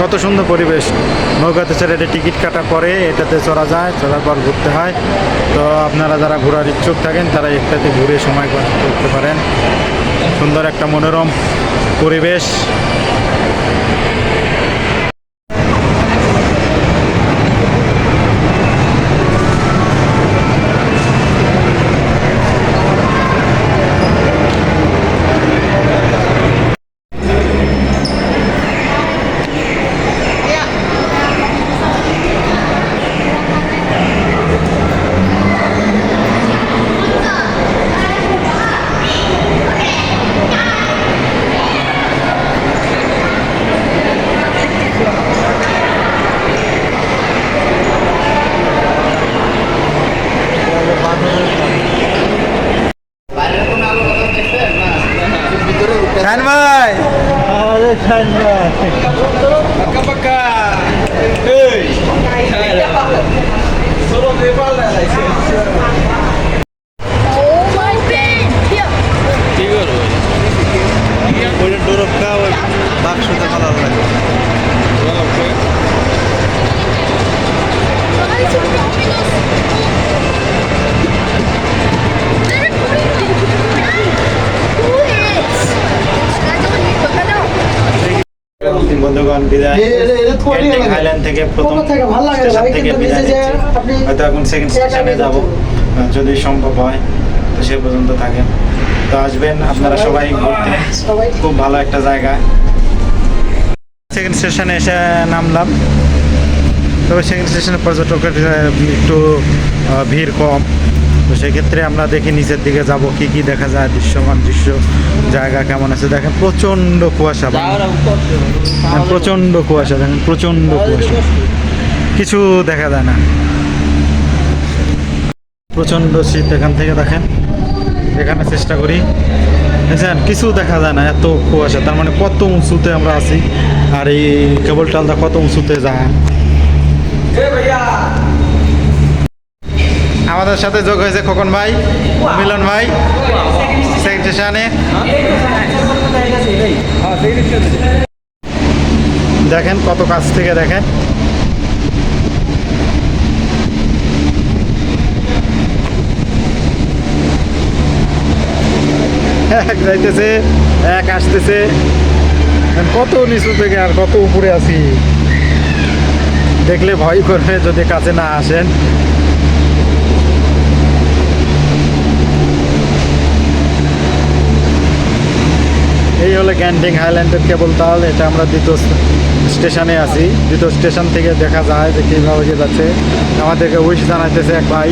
কত সুন্দর পরিবেশ। নৌকাতে চড়ে এটা টিকিট কাটা পরে এটাতে চড়া যায়, চড়ার পর ঘুরতে হয়। তো আপনারা যারা ঘোরার ইচ্ছুক থাকেন তারা একটাতে ঘুরে সময় করতে পারেন। সুন্দর একটা মনোরম পরিবেশ। শাহিন ভাই, আরে শাহিন ভাই, পাক্কা পাক্কা এই সরো নেপাল না লাইছে। ও মাই গড হিয়া কি করব ওই ডোরপ খাও বাক্সতে ভালো লাগে। গাইস ডমিনোস বন্ধুগণ, বিদায়। থাইল্যান্ড থেকে প্রথম স্টেশন থেকে বিদায় নিচ্ছি। হয়তো এখন সেকেন্ড স্টেশনে যাব যদি সম্ভব হয়, তো সে পর্যন্ত থাকেন। তো আসবেন আপনারা সবাই ঘুরতে, খুব ভালো একটা জায়গা। সেকেন্ড স্টেশনে এসে নামলাম। তবে সেকেন্ড স্টেশনে পর্যটকের একটু ভিড় কম। তো সেক্ষেত্রে আমরা দেখি নিচের দিকে যাব, কি কি দেখা যায়, দৃশ্যমান দৃশ্য, জায়গা কেমন আছে। দেখেন প্রচণ্ড কুয়াশা, প্রচণ্ড কুয়াশা, দেখেন প্রচণ্ড কুয়াশা, কিছু দেখা যায় না, প্রচণ্ড শীত। এখান থেকে দেখেন, এখানে চেষ্টা করি, দেখছেন কিছু দেখা যায় না, এত কুয়াশা। তার মানে কত উঁচুতে আমরা আছি, আর এই কেবল টালটা কত উঁচুতে যায়। আমাদের সাথে যোগ হয়েছে খোকন ভাই, মিলন ভাই সেকেন্ড স্টেশনে। দেখেন কত কাছ থেকে দেখেন, এক যাইতেছে এক আসতেছে, কত নিচু থেকে আর কত উপরে আছি, দেখলে ভয় করবে যদি কাছে না আসেন। এই হলো গ্যান্ডিং হাইল্যান্ডের কেবল তাল। এটা আমরা দ্বিতীয় স্টেশনে আছি। দ্বিতীয় স্টেশন থেকে দেখা যায় যে কীভাবে যাচ্ছে। আমাদেরকে উইশ জানাইতেছে এক ভাই।